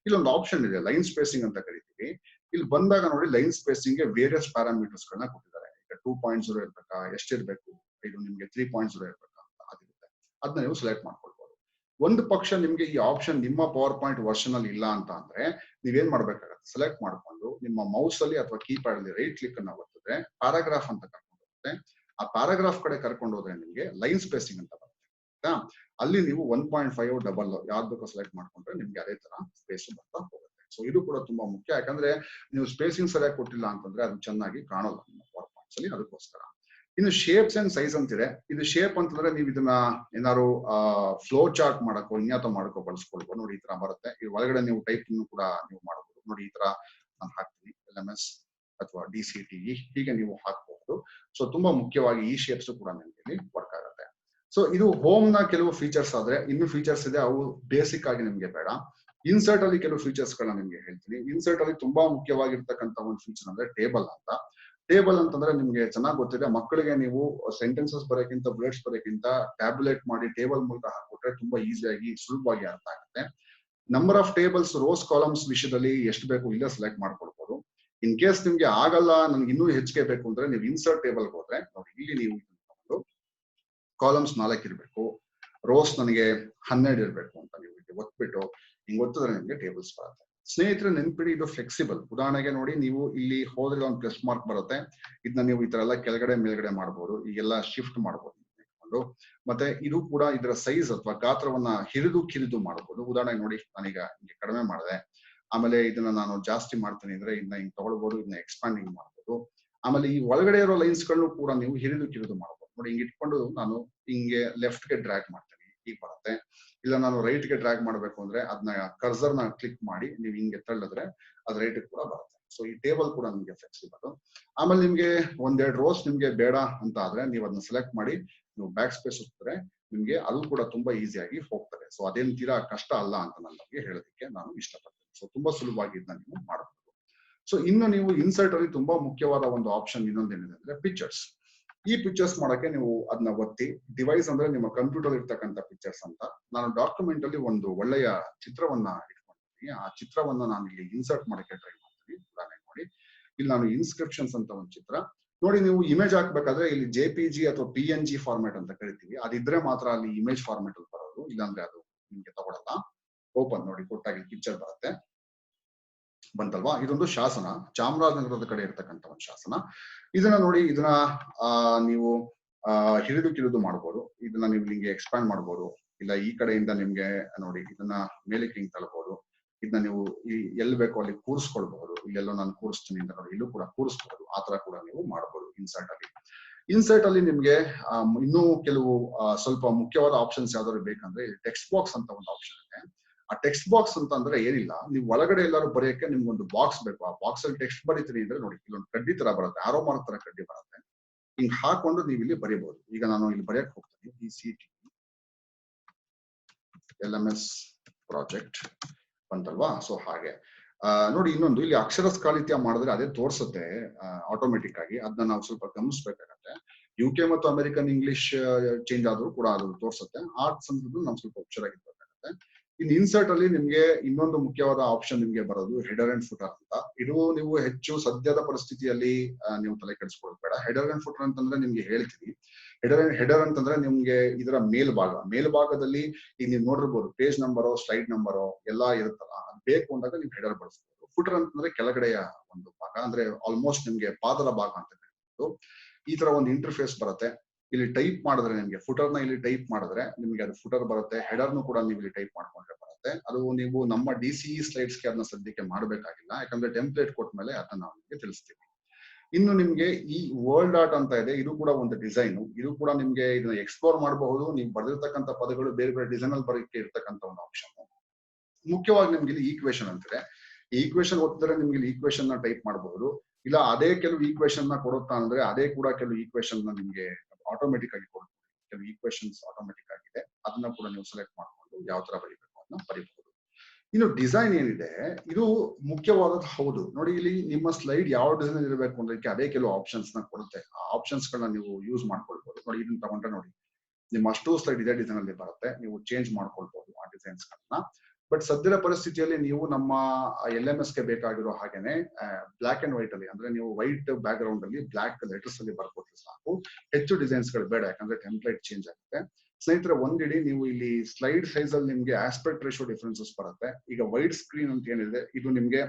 ಇಲ್ಲೊಂದು ಆಪ್ಷನ್ ಇದೆ ಲೈನ್ ಸ್ಪೇಸಿಂಗ್ ಅಂತ ಕರಿತೀವಿ. ಇಲ್ಲಿ ಬಂದಾಗ ನೋಡಿ ಲೈನ್ ಸ್ಪೇಸಿಂಗ್ ಗೆ ವೇರಿಯಸ್ ಪ್ಯಾರಾಮೀಟರ್ಸ್ ಗಳನ್ನ ಕೊಟ್ಟಿದ್ದಾರೆ. ಈಗ 2.0 ಇರ್ಬೇಕಾ, ಎಷ್ಟಿರ್ಬೇಕು, ಇದು ನಿಮ್ಗೆ 3.0 ಇರ್ಬೇಕಾ ಅಂತ ಅದಿರುತ್ತೆ. ಅದನ್ನ ನೀವು ಸೆಲೆಕ್ಟ್ ಮಾಡ್ಕೊಳ್ಬಹುದು. ಒಂದು ಪಕ್ಷ ನಿಮ್ಗೆ ಈ ಆಪ್ಷನ್ ನಿಮ್ಮ ಪವರ್ ಪಾಯಿಂಟ್ ವರ್ಷನ್ ಅಲ್ಲಿ ಇಲ್ಲ ಅಂತ ಅಂದ್ರೆ ನೀವೇನ್ ಮಾಡ್ಬೇಕಾಗತ್ತೆ, ಸೆಲೆಕ್ಟ್ ಮಾಡ್ಕೊಂಡು ನಿಮ್ಮ ಮೌಸ್ ಅಲ್ಲಿ ಅಥವಾ ಕೀಪ್ಯಾಡ್ ಅಲ್ಲಿ ರೈಟ್ ಕ್ಲಿಕ್ ಅನ್ನ ಒತ್ತಿದ್ರೆ ಪ್ಯಾರಾಗ್ರಾಫ್ ಅಂತ ಕರ್ಕೊಂಡು ಹೋಗುತ್ತೆ. ಆ ಪ್ಯಾರಾಗ್ರಾಫ್ ಕಡೆ ಕರ್ಕೊಂಡು ಹೋದ್ರೆ ನಿಮ್ಗೆ ಲೈನ್ ಸ್ಪೇಸಿಂಗ್ ಅಂತ ಬರುತ್ತೆ, ಆಯ್ತಾ. ಅಲ್ಲಿ ನೀವು 1.5 ಡಬಲ್ ಯಾವ್ದು ಬೇಕೋ ಸೆಲೆಕ್ಟ್ ಮಾಡ್ಕೊಂಡ್ರೆ ನಿಮ್ಗೆ ಅದೇ ತರ ಸ್ಪೇಸ್ ಬರ್ತಾ ಹೋಗುತ್ತೆ. ಸೊ ಇದು ಕೂಡ ತುಂಬಾ ಮುಖ್ಯ, ಯಾಕಂದ್ರೆ ನೀವು ಸ್ಪೇಸಿಂಗ್ ಸರಿಯಾಗಿ ಕೊಟ್ಟಿಲ್ಲ ಅಂತಂದ್ರೆ ಅದು ಚೆನ್ನಾಗಿ ಕಾಣೋಲ್ಲ ನಿಮ್ಮ ಪವರ್ ಪಾಯಿಂಟ್ಸ್ ಅಲ್ಲಿ. ಅದಕ್ಕೋಸ್ಕರ ಇನ್ನು ಶೇಪ್ಸ್ ಅಂಡ್ ಸೈಜ್ ಅಂತಿದೆ. ಇದು ಶೇಪ್ ಅಂತಂದ್ರೆ ನೀವು ಇದನ್ನ ಏನಾದ್ರು ಫ್ಲೋ ಚಾರ್ಟ್ ಮಾಡಕ್ಕೋ ಇನ್ಯಾತೋ ಮಾಡಕ್ಕೋ ಬಳಸ್ಕೊಳ್ಬೋದು. ನೋಡಿ ಈ ತರ ಬರುತ್ತೆ. ಈ ಒಳಗಡೆ ನೀವು ಟೈಪ್ ಕೂಡ ನೀವು ಮಾಡಬಹುದು. ನೋಡಿ ಈ ತರ ನಾನು ಹಾಕ್ತೀನಿ LMS ಅಥವಾ DCTE ಹೀಗೆ ನೀವು ಹಾಕಬಹುದು. ಸೊ ತುಂಬಾ ಮುಖ್ಯವಾಗಿ ಈ ಶೇಪ್ಸ್ ಕೂಡ ನಿಮ್ಗೆ ವರ್ಕ್ ಆಗುತ್ತೆ. ಸೊ ಇದು ಹೋಮ್ ನ ಕೆಲವು ಫೀಚರ್ಸ್ ಆದ್ರೆ ಇನ್ನು ಫೀಚರ್ಸ್ ಇದೆ, ಅವು ಬೇಸಿಕ್ ಆಗಿ ನಿಮ್ಗೆ ಬೇಡ. ಇನ್ಸರ್ಟ್ ಅಲ್ಲಿ ಕೆಲವು ಫೀಚರ್ಸ್ ಗಳನ್ನ ನಿಮ್ಗೆ ಹೇಳ್ತೀನಿ. ಇನ್ಸರ್ಟ್ ಅಲ್ಲಿ ತುಂಬಾ ಮುಖ್ಯವಾಗಿರ್ತಕ್ಕಂಥ ಒಂದು ಫೀಚರ್ ಅಂದ್ರೆ ಟೇಬಲ್ ಅಂತ. ಟೇಬಲ್ ಅಂತಂದ್ರೆ ನಿಮ್ಗೆ ಚೆನ್ನಾಗಿ ಗೊತ್ತಿದೆ, ಮಕ್ಕಳಿಗೆ ನೀವು ಸೆಂಟೆನ್ಸಸ್ ಬರೋಕ್ಕಿಂತ ಬುಲೆಟ್ಸ್ ಬರೋಕ್ಕಿಂತ ಟ್ಯಾಬ್ಯುಲೇಟ್ ಮಾಡಿ ಟೇಬಲ್ ಮೂಲಕ ಹಾಕೊಟ್ರೆ ತುಂಬಾ ಈಸಿಯಾಗಿ ಸುಲಭವಾಗಿ ಅರ್ಥ ಆಗುತ್ತೆ. Number of tables, rose columns ವಿಷಯದಲ್ಲಿ ಎಷ್ಟು ಬೇಕು ಇಲ್ಲೇ ಸೆಲೆಕ್ಟ್ ಮಾಡ್ಕೊಳ್ಬಹುದು. ಇನ್ ಕೇಸ್ ನಿಮ್ಗೆ ಆಗಲ್ಲ ನನ್ಗೆ ಇನ್ನೂ ಹೆಚ್ಚಿಗೆ ಬೇಕು ಅಂದ್ರೆ ನೀವು ಇನ್ಸರ್ಟ್ ಟೇಬಲ್ ಹೋದ್ರೆ ನೋಡಿ ಇಲ್ಲಿ ನೀವು ಕಾಲಮ್ಸ್ 4 ಇರ್ಬೇಕು, ರೋಸ್ ನನಗೆ 12 ಇರ್ಬೇಕು ಅಂತ ನೀವು ಒತ್ಬಿಟ್ಟು ಹಿಂಗ್ ಒತ್ತಿದ್ರೆ ನಿಮ್ಗೆ ಟೇಬಲ್ಸ್ ಬರುತ್ತೆ. ಸ್ನೇಹಿತರೆ ನೆನ್ಪಿಡಿ ಇದು ಫ್ಲೆಕ್ಸಿಬಲ್. ಉದಾಹರಣೆಗೆ ನೋಡಿ ನೀವು ಇಲ್ಲಿ ಹೋದ್ರೆ ಒಂದು ಪ್ಲಸ್ ಮಾರ್ಕ್ ಬರುತ್ತೆ, ಇದನ್ನ ನೀವು ಈ ತರ ಎಲ್ಲ ಕೆಳಗಡೆ ಮೇಲ್ಗಡೆ ಮಾಡ್ಬೋದು, ಈಗೆಲ್ಲ ಶಿಫ್ಟ್ ಮಾಡ್ಬೋದು. ಮತ್ತೆ ಇದು ಕೂಡ ಇದರ ಸೈಜ್ ಅಥವಾ ಗಾತ್ರವನ್ನ ಕಿರಿದು ಮಾಡಬಹುದು. ಉದಾಹರಣೆಗೆ ನೋಡಿ ನಾನೀಗ ಹಿಂಗೆ ಕಡಿಮೆ ಮಾಡಿದೆ, ಆಮೇಲೆ ಇದನ್ನ ನಾನು ಜಾಸ್ತಿ ಮಾಡ್ತೀನಿ ಅಂದ್ರೆ ಇದನ್ನ ಹಿಂಗ್ ತಗೊಳ್ಬಹುದು, ಇದನ್ನ ಎಕ್ಸ್ಪಾಂಡಿಂಗ್ ಮಾಡ್ಬೋದು. ಆಮೇಲೆ ಈ ಒಳಗಡೆ ಇರೋ ಲೈನ್ಸ್ ಗಳನ್ನು ಕೂಡ ನೀವು ಹಿರಿದು ಕಿರಿದು ಮಾಡಬಹುದು. ನೋಡಿ ಹಿಂಗೆ ಇಟ್ಕೊಂಡು ನಾನು ಹಿಂಗೆ ಲೆಫ್ಟ್ ಗೆ ಡ್ರ್ಯಾಗ್ ಮಾಡ್ತೀನಿ, ಈಗ ಬರುತ್ತೆ. ಇಲ್ಲ ನಾನು ರೈಟ್ ಗೆ ಡ್ರ್ಯಾಗ್ ಮಾಡ್ಬೇಕು ಅಂದ್ರೆ ಅದನ್ನ ಕರ್ಸರ್ ನ ಕ್ಲಿಕ್ ಮಾಡಿ ನೀವು ಹಿಂಗೆ ತಳ್ಳಿದ್ರೆ ಅದು ರೈಟ್ ಕೂಡ ಬರುತ್ತೆ. ಸೊ ಈ ಟೇಬಲ್ ಕೂಡ ನಿಮ್ಗೆ ಫ್ಲೆಕ್ಸಿಬಲ್. ಆಮೇಲೆ ನಿಮ್ಗೆ ಒಂದೆರಡು ರೋಸ್ ನಿಮ್ಗೆ ಬೇಡ ಅಂತ ಆದ್ರೆ ನೀವು ಅದನ್ನ ಸೆಲೆಕ್ಟ್ ಮಾಡಿ ನೀವು ಬ್ಯಾಕ್ ಸ್ಪೇಸ್ ಹೋಗ್ತಾರೆ, ನಿಮ್ಗೆ ಅದು ಕೂಡ ತುಂಬಾ ಈಸಿಯಾಗಿ ಹೋಗ್ತದೆ. ಸೊ ಅದೇನ್ ತೀರಾ ಕಷ್ಟ ಅಲ್ಲ ಅಂತ ನಾನು ನಮಗೆ ಹೇಳೋದಕ್ಕೆ ನಾನು ಇಷ್ಟಪಡ್ತೀನಿ. ಸೊ ತುಂಬಾ ಸುಲಭವಾಗಿ ಇದನ್ನ ನೀವು ಮಾಡಬಹುದು. ಸೊ ಇನ್ನು ನೀವು ಇನ್ಸರ್ಟ್ ಅಲ್ಲಿ ತುಂಬಾ ಮುಖ್ಯವಾದ ಒಂದು ಆಪ್ಷನ್ ಇನ್ನೊಂದೇನಿದೆ ಅಂದ್ರೆ ಪಿಕ್ಚರ್ಸ್. ಈ ಪಿಕ್ಚರ್ಸ್ ಮಾಡಕ್ಕೆ ನೀವು ಅದನ್ನ ಒತ್ತಿ, ಡಿವೈಸ್ ಅಂದ್ರೆ ನಿಮ್ಮ ಕಂಪ್ಯೂಟರ್ ಇರ್ತಕ್ಕಂಥ ಪಿಕ್ಚರ್ಸ್ ಅಂತ. ನಾನು ಡಾಕ್ಯುಮೆಂಟ್ ಅಲ್ಲಿ ಒಂದು ಒಳ್ಳೆಯ ಚಿತ್ರವನ್ನ ಇಟ್ಕೊಂಡಿದ್ದೀನಿ, ಆ ಚಿತ್ರವನ್ನ ನಾನು ಇಲ್ಲಿ ಇನ್ಸರ್ಟ್ ಮಾಡಕ್ಕೆ ಟ್ರೈ ಮಾಡ್ತೀನಿ. ಉದಾಹರಣೆ ನೋಡಿ, ಇಲ್ಲಿ ನಾನು ಇನ್ಸ್ಕ್ರಿಪ್ಷನ್ಸ್ ಅಂತ ಒಂದು ಚಿತ್ರ ನೋಡಿ. ನೀವು ಇಮೇಜ್ ಹಾಕ್ಬೇಕಾದ್ರೆ ಇಲ್ಲಿ JPG ಅಥವಾ PNG ಫಾರ್ಮ್ಯಾಟ್ ಅಂತ ಕರಿತೀವಿ, ಅದಿದ್ರೆ ಮಾತ್ರ ಅಲ್ಲಿ ಇಮೇಜ್ ಫಾರ್ಮ್ಯಾಟ್ ಅಲ್ಲಿ ಬರೋದು, ಇಲ್ಲಾಂದ್ರೆ ಅದು ನಿಮ್ಗೆ ತಗೊಳಲ್ಲ. ಓಪನ್ ನೋಡಿ, ಕೊಟ್ಟಾಗಿ ಪಿಕ್ಚರ್ ಬರುತ್ತೆ, ಬಂತಲ್ವಾ. ಇದೊಂದು ಶಾಸನ, ಚಾಮರಾಜನಗರದ ಕಡೆ ಇರ್ತಕ್ಕಂಥ ಒಂದು ಶಾಸನ. ಇದನ್ನ ನೋಡಿ, ಇದನ್ನ ನೀವು ಹಿಡಿದು ಕಿಡಿದು ಮಾಡ್ಬೋದು. ಇದನ್ನ ನೀವು ಹಿಂಗೆ ಎಕ್ಸ್ಪ್ಯಾಂಡ್ ಮಾಡ್ಬೋದು, ಇಲ್ಲ ಈ ಕಡೆಯಿಂದ ನಿಮ್ಗೆ ನೋಡಿ ಇದನ್ನ ಮೇಲಕ್ಕೆ ಹಿಂಗ್ ತಳ್ಬೋದು. ಇದನ್ನ ನೀವು ಎಲ್ಲಿ ಬೇಕೋ ಅಲ್ಲಿ ಕೂರಿಸ್ಕೊಳ್ಬಹುದು. ಇಲ್ಲೆಲ್ಲೋ ನಾನು ಕೂರಿಸ್ತೀನಿ ಅಂತ ನೋಡಿ, ಇಲ್ಲೂ ಕೂಡ ಕೂರಿಸ್ಬಹುದು. ಆತರ ಕೂಡ ನೀವು ಮಾಡ್ಬೋದು ಇನ್ಸರ್ಟ್ ಅಲ್ಲಿ. ಇನ್ಸರ್ಟ್ ಅಲ್ಲಿ ನಿಮ್ಗೆ ಇನ್ನೂ ಕೆಲವು ಸ್ವಲ್ಪ ಮುಖ್ಯವಾದ ಆಪ್ಷನ್ಸ್ ಯಾವ್ದಾದ್ರು ಬೇಕಂದ್ರೆ ಟೆಕ್ಸ್ಟ್ ಬಾಕ್ಸ್ ಅಂತ ಒಂದು ಆಪ್ಷನ್ ಇದೆ. ಆ ಟೆಕ್ಸ್ಟ್ ಬಾಕ್ಸ್ ಅಂತ ಅಂದ್ರೆ ಏನಿಲ್ಲ, ನೀವು ಒಳಗಡೆ ಎಲ್ಲಾರು ಬರೆಯಕ್ಕೆ ನಿಮ್ಗೊಂದು ಬಾಕ್ಸ್ ಬೇಕು. ಆ ಬಾಕ್ಸ್ ಅಲ್ಲಿ ಟೆಕ್ಸ್ಟ್ ಬರೀತೀರಿ ಅಂದ್ರೆ ನೋಡಿ, ಇಲ್ಲೊಂದು ಕಡ್ಡಿ ತರ ಬರುತ್ತೆ, ಆರೋ ಮಾರ್ಕ್ ತರ ಕಡ್ಡಿ ಬರುತ್ತೆ, ಹಿಂಗ್ ಹಾಕೊಂಡು ನೀವು ಇಲ್ಲಿ ಬರೀಬಹುದು. ಈಗ ನಾನು ಇಲ್ಲಿ ಬರೆಯಕ್ ಹೋಗ್ತೀನಿ, ECT LMS ಪ್ರಾಜೆಕ್ಟ್ ಬಂತಲ್ವಾ. ಸೊ ಹಾಗೆ ನೋಡಿ, ಇನ್ನೊಂದು ಇಲ್ಲಿ ಅಕ್ಷರ ಸ್ಖಾಲಿತ್ಯ ಮಾಡಿದ್ರೆ ಅದೇ ತೋರ್ಸುತ್ತೆ ಆಟೋಮೆಟಿಕ್ ಆಗಿ. ಅದನ್ನ ನಾವು ಸ್ವಲ್ಪ ಗಮನಿಸ್ಬೇಕಾಗತ್ತೆ. UK ಮತ್ತು ಅಮೆರಿಕನ್ ಇಂಗ್ಲಿಷ್ ಚೇಂಜ್ ಆದ್ರೂ ಕೂಡ ಅದು ತೋರ್ಸುತ್ತೆ. ಆ ಸಂದರ್ಭದಲ್ಲಿ ನಾವು ಸ್ವಲ್ಪ ಹುಷಾರಾಗಿರ್ಬೇಕಾಗತ್ತೆ. ಇನ್ ಇನ್ಸರ್ಟ್ ಅಲ್ಲಿ ನಿಮ್ಗೆ ಇನ್ನೊಂದು ಮುಖ್ಯವಾದ ಆಪ್ಷನ್ ನಿಮ್ಗೆ ಬರೋದು ಹೆಡರ್ ಅಂಡ್ ಫುಟರ್ ಅಂತ. ಇದು ನೀವು ಹೆಚ್ಚು ಸದ್ಯದ ಪರಿಸ್ಥಿತಿಯಲ್ಲಿ ನೀವು ತಲೆ ಕೆಡಿಸ್ಕೊಳ್ಳೋದು ಬೇಡ. ಹೆಡರ್ ಅಂಡ್ ಫುಟರ್ ಅಂತಂದ್ರೆ ನಿಮ್ಗೆ ಹೇಳ್ತೀನಿ. ಹೆಡರ್ ಅಂತಂದ್ರೆ ನಿಮ್ಗೆ ಇದರ ಮೇಲ್ಭಾಗದಲ್ಲಿ ಈಗ ನೀವು ನೋಡಿರ್ಬೋದು ಪೇಜ್ ನಂಬರೋ ಸ್ಲೈಡ್ ನಂಬರೋ ಎಲ್ಲಾ ಇರುತ್ತಲ್ಲ, ಅದು ಬೇಕು ಅಂದಾಗ ನೀವು ಹೆಡರ್ ಬಳಸ್ಬೋದು. ಫುಟರ್ ಅಂತಂದ್ರೆ ಕೆಳಗಡೆಯ ಒಂದು ಭಾಗ, ಅಂದ್ರೆ ಆಲ್ಮೋಸ್ಟ್ ನಿಮ್ಗೆ ಪಾದದ ಭಾಗ ಅಂತ ಹೇಳ್ಬೋದು. ಈ ತರ ಒಂದು ಇಂಟರ್ಫೇಸ್ ಬರುತ್ತೆ. ಇಲ್ಲಿ ಟೈಪ್ ಮಾಡಿದ್ರೆ ನಿಮ್ಗೆ ಫುಟರ್ ನ ಇಲ್ಲಿ ಟೈಪ್ ಮಾಡಿದ್ರೆ ನಿಮ್ಗೆ ಅದು ಫುಟರ್ ಬರುತ್ತೆ. ಹೆಡರ್ನು ಕೂಡ ನೀವು ಇಲ್ಲಿ ಟೈಪ್ ಮಾಡ್ಕೊಂಡ್ರೆ ಬರುತ್ತೆ. ಅದು ನೀವು ನಮ್ಮ DCE ಸ್ಲೈಡ್ಸ್ ಗೆ ಅದನ್ನ ಸದ್ಯಕ್ಕೆ ಮಾಡ್ಬೇಕಾಗಿಲ್ಲ, ಯಾಕಂದ್ರೆ ಟೆಂಪ್ಲೇಟ್ ಕೊಟ್ಟ ಮೇಲೆ ಅದನ್ನ ನಾವು ನಿಮ್ಗೆ ತಿಳಿಸ್ತೀವಿ. ಇನ್ನು ನಿಮ್ಗೆ ಈ ವರ್ಲ್ಡ್ ಆರ್ಟ್ ಅಂತ ಇದೆ, ಇದು ಕೂಡ ಒಂದು ಡಿಸೈನ್. ಇದು ಕೂಡ ನಿಮ್ಗೆ ಇದನ್ನ ಎಕ್ಸ್ಪ್ಲೋರ್ ಮಾಡಬಹುದು. ನೀವು ಬರೆದಿರ್ತಕ್ಕಂಥ ಪದಗಳು ಬೇರೆ ಬೇರೆ ಡಿಸೈನ್ ಅಲ್ಲಿ ಬರೋಕೆ ಇರ್ತಕ್ಕಂಥ ಒಂದು ಆಪ್ಷನ್. ಮುಖ್ಯವಾಗಿ ನಿಮ್ಗೆ ಇಲ್ಲಿ ಈಕ್ವೇಶನ್ ಅಂತಿದೆ. ಈ ಈಕ್ವೇಶನ್ ಓದಿದ್ರೆ ನಿಮ್ಗೆ ಇಲ್ಲಿ ಈಕ್ವೇಶನ್ ನ ಟೈಪ್ ಮಾಡಬಹುದು. ಇಲ್ಲ ಅದೇ ಕೆಲವು ಈಕ್ವೇಶನ್ ನ ಕೊಡುತ್ತಾ ಅಂದ್ರೆ ಅದೇ ಕೂಡ ಕೆಲವು ಈಕ್ವೇಶನ್ ನ ನಿಮ್ಗೆ ಆಟೋಮೆಟಿಕ್ ಆಗಿ ಕೊಡುತ್ತೆ. ಕೆಲವು ಈಕ್ವೇಶನ್ಸ್ ಆಟೋಮೆಟಿಕ್ ಆಗಿದೆ, ಅದನ್ನ ಕೂಡ ನೀವು ಸೆಲೆಕ್ಟ್ ಮಾಡ್ಕೊಂಡು ಯಾವ ತರ ಬರೀಬೇಕು ಅದನ್ನ ಬರೀಬಹುದು. ಇನ್ನು ಡಿಸೈನ್ ಏನಿದೆ ಇದು ಮುಖ್ಯವಾದದ್ದು ಹೌದು. ನೋಡಿ, ಇಲ್ಲಿ ನಿಮ್ಮ ಸ್ಲೈಡ್ ಯಾವ ಡಿಸೈನ್ ಇರಬೇಕು ಅನ್ನೋದಕ್ಕೆ ಅದೇ ಕೆಲವು ಆಪ್ಷನ್ಸ್ ನ ಕೊಡುತ್ತೆ. ಆ ಆಪ್ಷನ್ಸ್ ಗಳನ್ನ ನೀವು ಯೂಸ್ ಮಾಡ್ಕೊಳ್ಬಹುದು. ನೋಡಿ, ಇದನ್ನ ತಗೊಂಡ್ರೆ ನೋಡಿ ನಿಮ್ಮ ಅಷ್ಟು ಸ್ಲೈಡ್ ಇದೇ ಡಿಸೈನ್ ಅಲ್ಲಿ ಬರುತ್ತೆ, ನೀವು ಚೇಂಜ್ ಮಾಡ್ಕೊಳ್ಬಹುದು ಆ ಡಿಸೈನ್ಸ್ ಗಳನ್ನ. ಬಟ್ ಸದ್ಯದ ಪರಿಸ್ಥಿತಿಯಲ್ಲಿ ನೀವು ನಮ್ಮ LMS ಗೆ ಬೇಕಾಗಿರೋ ಹಾಗೇನೆ ಬ್ಲಾಕ್ ಅಂಡ್ ವೈಟ್ ಅಲ್ಲಿ, ಅಂದ್ರೆ ನೀವು ವೈಟ್ ಬ್ಯಾಕ್ ಗ್ರೌಂಡ್ ಅಲ್ಲಿ ಬ್ಲಾಕ್ ಲೆಟರ್ಸ್ ಅಲ್ಲಿ ಬರ್ಕೊಟ್ರೆ ಸಾಕು. ಹೆಚ್ಚು ಡಿಸೈನ್ಸ್ ಗಳು ಬೇಡ, ಯಾಕಂದ್ರೆ ಟೆಂಪ್ಲೇಟ್ ಚೇಂಜ್ ಆಗುತ್ತೆ. ಸ್ನೇಹಿತರೆ, ಒಂದಿಡಿ ನೀವು ಇಲ್ಲಿ ಸ್ಲೈಡ್ ಸೈಜ್ ಅಲ್ಲಿ ನಿಮ್ಗೆ ಆಸ್ಪೆಕ್ಟ್ ರೇಷಿಯೋ ಡಿಫ್ರೆನ್ಸಸ್ ಬರುತ್ತೆ. ಈಗ ವೈಡ್ ಸ್ಕ್ರೀನ್ ಅಂತ ಏನಿದೆ, ಇದು ನಿಮ್ಗೆ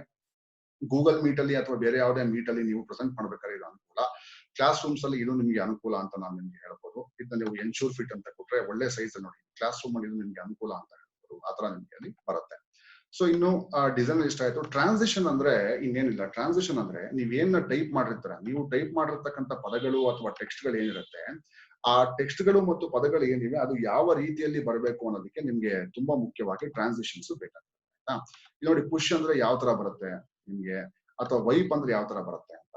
ಗೂಗಲ್ ಮೀಟ್ ಅಲ್ಲಿ ಅಥವಾ ಬೇರೆ ಯಾವುದೇ ಮೀಟ್ ಅಲ್ಲಿ ನೀವು ಪ್ರೆಸೆಂಟ್ ಮಾಡ್ಬೇಕಾದ್ರೆ ಇದು ಅನುಕೂಲ. ಕ್ಲಾಸ್ ರೂಮ್ಸ್ ಅಲ್ಲಿ ಇದು ನಿಮ್ಗೆ ಅನುಕೂಲ ಅಂತ ನಾನು ನಿಮ್ಗೆ ಹೇಳ್ಬೋದು. ಇದನ್ನ ನೀವು ಎನ್ಶೂರ್ ಫಿಟ್ ಅಂತ ಕೊಟ್ರೆ ಒಳ್ಳೆ ಸೈಜ್ ನೋಡಿ, ಕ್ಲಾಸ್ ರೂಮ್ ಅಲ್ಲಿ ಇದು ನಿಮ್ಗೆ ಅನುಕೂಲ ಅಂತ ಹೇಳ್ಬೋದು. ಆತರ ನಿಮ್ಗೆ ಅಲ್ಲಿ ಬರುತ್ತೆ. ಸೊ ಇನ್ನು ಡಿಸೈನ್ ಇಷ್ಟ ಆಯ್ತು. ಟ್ರಾನ್ಸಿಷನ್ ಅಂದ್ರೆ ಇನ್ನೇನಿಲ್ಲ. ಟ್ರಾನ್ಸಿಷನ್ ಅಂದ್ರೆ ನೀವೇನ ಟೈಪ್ ಮಾಡಿರ್ತೀರ, ನೀವು ಟೈಪ್ ಮಾಡಿರ್ತಕ್ಕಂಥ ಪದಗಳು ಅಥವಾ ಟೆಕ್ಸ್ಟ್ ಗಳು ಏನಿರುತ್ತೆ, ಆ ಟೆಕ್ಸ್ಟ್ ಗಳು ಮತ್ತು ಪದಗಳು ಏನಿವೆ ಅದು ಯಾವ ರೀತಿಯಲ್ಲಿ ಬರಬೇಕು ಅನ್ನೋದಕ್ಕೆ ನಿಮ್ಗೆ ತುಂಬಾ ಮುಖ್ಯವಾಗಿ ಟ್ರಾನ್ಸಿಷನ್ಸ್ ಬೇಕಾಗುತ್ತೆ. ನೋಡಿ, ಪುಷ್ ಅಂದ್ರೆ ಯಾವ ತರ ಬರುತ್ತೆ ನಿಮ್ಗೆ, ಅಥವಾ ವೈಪ್ ಅಂದ್ರೆ ಯಾವ ತರ ಬರುತ್ತೆ ಅಂತ.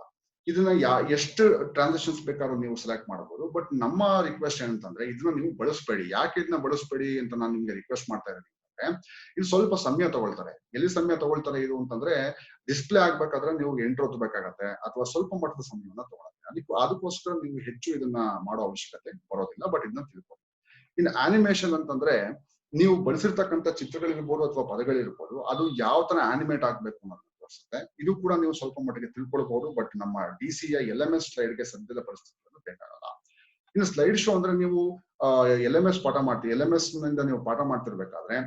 ಇದನ್ನ ಎಷ್ಟು ಟ್ರಾನ್ಸಾಕ್ಷನ್ಸ್ ಬೇಕಾದ್ರೂ ನೀವು ಸೆಲೆಕ್ಟ್ ಮಾಡಬಹುದು. ಬಟ್ ನಮ್ಮ ರಿಕ್ವೆಸ್ಟ್ ಏನಂತಂದ್ರೆ ಇದನ್ನ ನೀವು ಬಳಸಬೇಡಿ. ಯಾಕೆ ಇದನ್ನ ಬಳಸಬೇಡಿ ಅಂತ ನಾನು ನಿಮ್ಗೆ ರಿಕ್ವೆಸ್ಟ್ ಮಾಡ್ತಾ ಇದ್ದೀನಿ ಅಂದ್ರೆ, ಇದು ಸ್ವಲ್ಪ ಸಮಯ ತಗೊಳ್ತಾರೆ. ಎಲ್ಲಿ ಸಮಯ ತಗೊಳ್ತಾರೆ ಇದು ಅಂತಂದ್ರೆ, ಡಿಸ್ಪ್ಲೇ ಆಗ್ಬೇಕಾದ್ರೆ ನೀವು ಎಂಟ್ರ್ ಒತ್ತಬೇಕಾಗತ್ತೆ ಅಥವಾ ಸ್ವಲ್ಪ ಮಟ್ಟದ ಸಮಯವನ್ನ ತಗೊಳುತ್ತೆ. ಅದಕ್ಕೋಸ್ಕರ ನೀವು ಹೆಚ್ಚು ಇದನ್ನ ಮಾಡೋ ಅವಶ್ಯಕತೆ ಬರೋದಿಲ್ಲ. ಬಟ್ ಇದನ್ನ ತಿಳ್ಕೊಳ್ಳಿ. ಇನ್ನು ಆನಿಮೇಷನ್ ಅಂತಂದ್ರೆ, ನೀವು ಬಳಸಿರ್ತಕ್ಕಂಥ ಚಿತ್ರಗಳಿರ್ಬೋದು ಅಥವಾ ಪದಗಳಿರ್ಬೋದು, ಅದು ಯಾವ ತರ ಆನಿಮೇಟ್ ಆಗ್ಬೇಕು ಅನ್ನೋದನ್ನ ತೋರಿಸುತ್ತೆ. ಇದು ಕೂಡ ನೀವು ಸ್ವಲ್ಪ ಮಟ್ಟಿಗೆ ತಿಳ್ಕೊಳ್ಬಹುದು. ಬಟ್ ನಮ್ಮ DCಯ LMS ಸ್ಲೈಡ್ ಗೆ ಸದ್ಯದ ಪರಿಸ್ಥಿತಿಗಳು ಬೇಕಾಗಲ್ಲ. ಇನ್ನು ಸ್ಲೈಡ್ ಶೋ ಅಂದ್ರೆ, ನೀವು LMS ಪಾಠ ಮಾಡ್ತೀವಿ, LMS ನಿಂದ ನೀವು ಪಾಠ ಮಾಡ್ತಿರ್ಬೇಕಾದ್ರೆ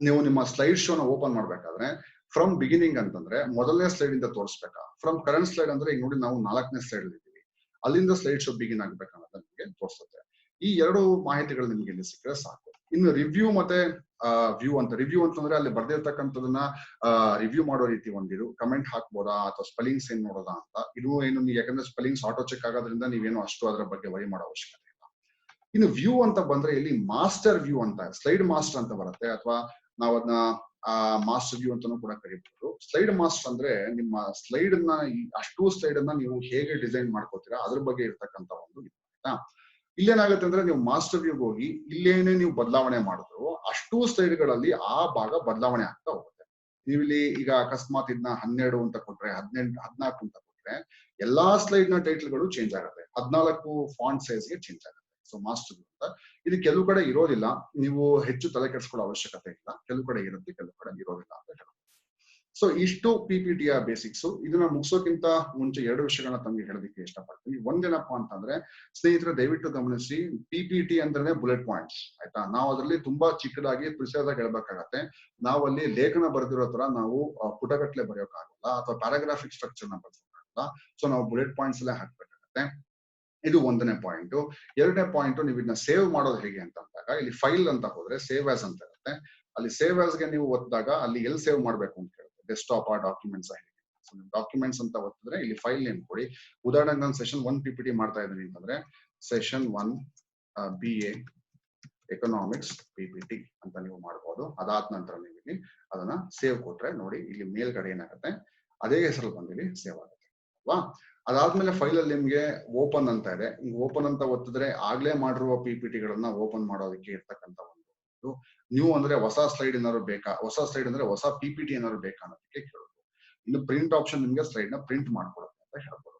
ನೀವು ನಿಮ್ಮ ಸ್ಲೈಡ್ ಶೋನ ಓಪನ್ ಮಾಡ್ಬೇಕಾದ್ರೆ ಫ್ರಮ್ ಬಿಗಿನಿಂಗ್ ಅಂತಂದ್ರೆ ಮೊದಲನೇ ಸ್ಲೈಡ್ ಇಂದ ತೋರಿಸ್ಬೇಕಾ, ಫ್ರಮ್ ಕರೆಂಟ್ ಸ್ಲೈಡ್ ಅಂದ್ರೆ ಈಗ ನೋಡಿ ನಾವು 4ನೇ ಸ್ಲೈಡ್ ಇದ್ದೀವಿ, ಅಲ್ಲಿಂದ ಸ್ಲೈಡ್ ಶೋ ಬಿಗಿನ್ ಆಗ್ಬೇಕನ್ನೋದನ್ನ ನಿಮಗೆ ತೋರಿಸುತ್ತೆ. ಈ ಎರಡು ಮಾಹಿತಿಗಳು ನಿಮ್ಗೆ ಇಲ್ಲಿ ಸಿಕ್ಕರೆ ಸಾಕು. ಇನ್ನು ರಿವ್ಯೂ ಮತ್ತೆ ವ್ಯೂ ಅಂತ. ರಿವ್ಯೂ ಅಂತಂದ್ರೆ ಅಲ್ಲಿ ಬರ್ದಿರ್ತಕ್ಕಂಥದನ್ನ ರಿವ್ಯೂ ಮಾಡೋ ರೀತಿ ಒಂದಿದು, ಕಮೆಂಟ್ ಹಾಕ್ಬೋದಾ ಅಥವಾ ಸ್ಪೆಲ್ಲಿಂಗ್ಸ್ ಏನ್ ನೋಡೋದಾ ಅಂತ. ಇದು ಏನು ಯಾಕಂದ್ರೆ ಸ್ಪೆಲ್ಲಿಂಗ್ಸ್ ಆಟೋ ಚೆಕ್ ಆಗೋದ್ರಿಂದ ನೀವೇನು ಅಷ್ಟು ಅದರ ಬಗ್ಗೆ ವರಿ ಮಾಡೋ ಅವಶ್ಯಕತೆ ಇಲ್ಲ. ಇನ್ನು ವ್ಯೂ ಅಂತ ಬಂದ್ರೆ ಇಲ್ಲಿ ಮಾಸ್ಟರ್ ವ್ಯೂ ಅಂತ, ಸ್ಲೈಡ್ ಮಾಸ್ಟರ್ ಅಂತ ಬರುತ್ತೆ, ಅಥವಾ ನಾವು ಅದನ್ನ ಮಾಸ್ಟರ್ ವ್ಯೂ ಅಂತಾನೂ ಕೂಡ ಕರಿಬಹುದು. ಸ್ಲೈಡ್ ಮಾಸ್ಟರ್ ಅಂದ್ರೆ ನಿಮ್ಮ ಸ್ಲೈಡ್ ನ ಅಷ್ಟು ಸ್ಲೈಡ್ ಅನ್ನ ನೀವು ಹೇಗೆ ಡಿಸೈನ್ ಮಾಡ್ಕೋತೀರಾ ಅದ್ರ ಬಗ್ಗೆ ಇರ್ತಕ್ಕಂಥ ಒಂದು ಇದು. ಆಯ್ತಾ? ಇಲ್ಲೇನಾಗುತ್ತೆ ಅಂದ್ರೆ ನೀವು ಮಾಸ್ಟರ್ ವ್ಯೂಗೆ ಹೋಗಿ ಇಲ್ಲೇನೇ ನೀವು ಬದಲಾವಣೆ ಮಾಡಿದ್ರು ಅಷ್ಟು ಸ್ಲೈಡ್ ಗಳಲ್ಲಿ ಆ ಭಾಗ ಬದಲಾವಣೆ ಆಗ್ತಾ ಹೋಗುತ್ತೆ. ನೀವು ಇಲ್ಲಿ ಈಗ ಅಕಸ್ಮಾತ್ ಇದನ್ನ 12 ಅಂತ ಕೊಟ್ರೆ, 18, 14 ಅಂತ ಕೊಟ್ರೆ ಎಲ್ಲಾ ಸ್ಲೈಡ್ ನ ಟೈಟಲ್ ಗಳು ಚೇಂಜ್ ಆಗುತ್ತೆ. 14 ಫಾಂಟ್ ಸೈಜ್ ಗೆ ಚೇಂಜ್ ಆಗುತ್ತೆ. ಸೊ ಮಾಸ್ಟರ್ ವ್ಯೂ ಅಂತ ಇದು ಕೆಲವು ಕಡೆ ಇರೋದಿಲ್ಲ, ನೀವು ಹೆಚ್ಚು ತಲೆ ಕೆಡಿಸ್ಕೊಳ್ಳೋ ಅವಶ್ಯಕತೆ ಇಲ್ಲ. ಕೆಲವು ಕಡೆ ಇರುತ್ತೆ, ಕೆಲವು ಕಡೆ ಇರೋದಿಲ್ಲ ಅಂತ ಹೇಳ್ಬೋದು. ಸೊ ಇಷ್ಟು ಪಿಪಿಟಿಯ ಬೇಸಿಕ್ಸ್. ಇದನ್ನ ಮುಗಿಸೋಕ್ಕಿಂತ ಮುಂಚೆ 2 ವಿಷಯಗಳನ್ನ ತಮಗೆ ಹೇಳೋದಕ್ಕೆ ಇಷ್ಟಪಡ್ತೀನಿ. ಒಂದೇನಪ್ಪಾ ಅಂತಂದ್ರೆ ಸ್ನೇಹಿತರೆ, ದಯವಿಟ್ಟು ಗಮನಿಸಿ, ಪಿಪಿಟಿ ಅಂದ್ರೆ ಬುಲೆಟ್ ಪಾಯಿಂಟ್ಸ್. ಆಯ್ತಾ? ನಾವು ಅದರಲ್ಲಿ ತುಂಬಾ ಚಿಕ್ಕದಾಗಿ ಪ್ರಿಸೈಸ್ ಆಗಿ ಹೇಳ್ಬೇಕಾಗತ್ತೆ. ನಾವಲ್ಲಿ ಲೇಖನ ಬರೆದಿರೋ ತರ ನಾವು ಪುಟಗಟ್ಲೆ ಬರೆಯೋಕ್ಕಾಗಲ್ಲ, ಅಥವಾ ಪ್ಯಾರಾಗ್ರಾಫಿಕ್ ಸ್ಟ್ರಕ್ಚರ್ ನ ಬರೆಯೋಕ್ಕಾಗಲ್ಲ. ಸೊ ನಾವು ಬುಲೆಟ್ ಪಾಯಿಂಟ್ಸ್ ಅಲ್ಲೇ ಹಾಕ್ಬೇಕಾಗತ್ತೆ. ಇದು 1ನೇ ಪಾಯಿಂಟ್. 2ನೇ ಪಾಯಿಂಟ್, ನೀವು ಇದನ್ನ ಸೇವ್ ಮಾಡೋದು ಹೇಗೆ ಅಂತ ಅಂದಾಗ ಇಲ್ಲಿ ಫೈಲ್ ಅಂತ ಹೋದ್ರೆ ಸೇವ್ ಆಸ್ ಅಂತ ಇರುತ್ತೆ. ಅಲ್ಲಿ ಸೇವ್ ಆಸ್ ಗೆ ನೀವು ಒತ್ತಿದಾಗ ಅಲ್ಲಿ ಎಲ್ಲಿ ಸೇವ್ ಮಾಡ್ಬೇಕು ಅಂತ ಕೇಳುತ್ತೆ. ಡೆಸ್ಕ್ಟಾಪ್ ಡಾಕ್ಯುಮೆಂಟ್ಸ್ ಹೇಗೆ. ಸೊ ನೀವು ಡಾಕ್ಯುಮೆಂಟ್ಸ್ ಅಂತ ಒತ್ತಿದ್ರೆ ಇಲ್ಲಿ ಫೈಲ್ ನೇಮ್ ಕೊಡಿ. ಉದಾಹರಣೆಗೆ ನಾನು ಸೆಷನ್ 1 ಪಿಪಿಟಿ ಮಾಡ್ತಾ ಇದ್ದೀನಿ ಅಂತಂದ್ರೆ ಸೆಷನ್ 1 BA ಎಕನಾಮಿಕ್ಸ್ ಪಿಪಿಟಿ ಅಂತ ನೀವು ಮಾಡಬಹುದು. ಅದಾದ ನಂತರ ನೀವು ಇಲ್ಲಿ ಅದನ್ನ ಸೇವ್ ಕೊಟ್ರೆ ನೋಡಿ ಇಲ್ಲಿ ಮೇಲ್ಗಡೆ ಏನಾಗುತ್ತೆ, ಅದೇ ಹೆಸರು ಬಂದಿಲ್ಲಿ ಸೇವ್ ಆಗುತ್ತೆ ಅಲ್ವಾ. ಅದಾದ್ಮೇಲೆ ಫೈಲ್ ಅಲ್ಲಿ ನಿಮ್ಗೆ ಓಪನ್ ಅಂತ ಇದೆ. ಓಪನ್ ಅಂತ ಒತ್ತಿದ್ರೆ ಆಗ್ಲೇ ಮಾಡಿರುವ ಪಿಪಿಟಿಗಳನ್ನ ಓಪನ್ ಮಾಡೋದಕ್ಕೆ ಇರ್ತಕ್ಕಂಥ ಒಂದು ನ್ಯೂ ಅಂದ್ರೆ ಹೊಸ ಸ್ಲೈಡ್ ಏನಾದ್ರು ಬೇಕಾ, ಹೊಸ ಸ್ಲೈಡ್ ಅಂದ್ರೆ ಹೊಸ ಪಿಪಿಟಿ ಏನಾದ್ರು ಬೇಕಾ ಅನ್ನೋದಕ್ಕೆ ಕೇಳೋದು. ಇನ್ನು ಪ್ರಿಂಟ್ ಆಪ್ಷನ್ ನಿಮ್ಗೆ ಸ್ಲೈಡ್ ನ ಪ್ರಿಂಟ್ ಮಾಡ್ಕೊಡುತ್ತೆ ಅಂತ ಹೇಳ್ಬೋದು.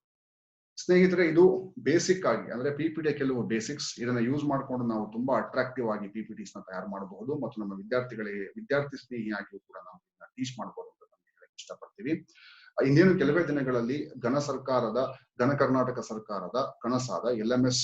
ಸ್ನೇಹಿತರೆ, ಇದು ಬೇಸಿಕ್ ಆಗಿ ಅಂದ್ರೆ ಪಿಪಿಟಿಯ ಕೆಲವು ಬೇಸಿಕ್ಸ್. ಇದನ್ನ ಯೂಸ್ ಮಾಡ್ಕೊಂಡು ನಾವು ತುಂಬಾ ಅಟ್ರಾಕ್ಟಿವ್ ಆಗಿ ಪಿಪಿಟಿಸ್ ನ ತಯಾರು ಮಾಡಬಹುದು, ಮತ್ತು ನಮ್ಮ ವಿದ್ಯಾರ್ಥಿ ಸ್ನೇಹಿಯಾಗಿಯೂ ಕೂಡ ನಾವು ಟೀಚ್ ಮಾಡಬಹುದು ಅಂತ ನಮ್ಗೆ ಹೇಳಕ್ ಇಷ್ಟಪಡ್ತೀವಿ. ಇನ್ನೇನು ಕೆಲವೇ ದಿನಗಳಲ್ಲಿ ಘನ ಕರ್ನಾಟಕ ಸರ್ಕಾರದ ಕನಸಾದ LMS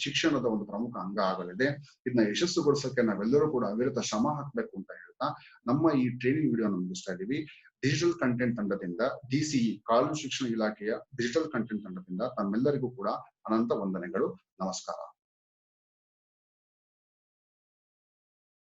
ಶಿಕ್ಷಣದ ಒಂದು ಪ್ರಮುಖ ಅಂಗ ಆಗಲಿದೆ. ಇದನ್ನ ಯಶಸ್ಸುಗೊಳಿಸಕ್ಕೆ ನಾವೆಲ್ಲರೂ ಕೂಡ ಅವಿರತ ಶ್ರಮ ಹಾಕ್ಬೇಕು ಅಂತ ಹೇಳ್ತಾ ನಮ್ಮ ಈ ಟ್ರೈನಿಂಗ್ ವಿಡಿಯೋನ ಮುಗಿಸ್ತಾ ಇದೀವಿ. ಡಿಜಿಟಲ್ ಕಂಟೆಂಟ್ ತಂಡದಿಂದ, DCE ಕಾಲೇಜು ಶಿಕ್ಷಣ ಇಲಾಖೆಯ ಡಿಜಿಟಲ್ ಕಂಟೆಂಟ್ ತಂಡದಿಂದ ತಮ್ಮೆಲ್ಲರಿಗೂ ಕೂಡ ಅನಂತ ವಂದನೆಗಳು. ನಮಸ್ಕಾರ.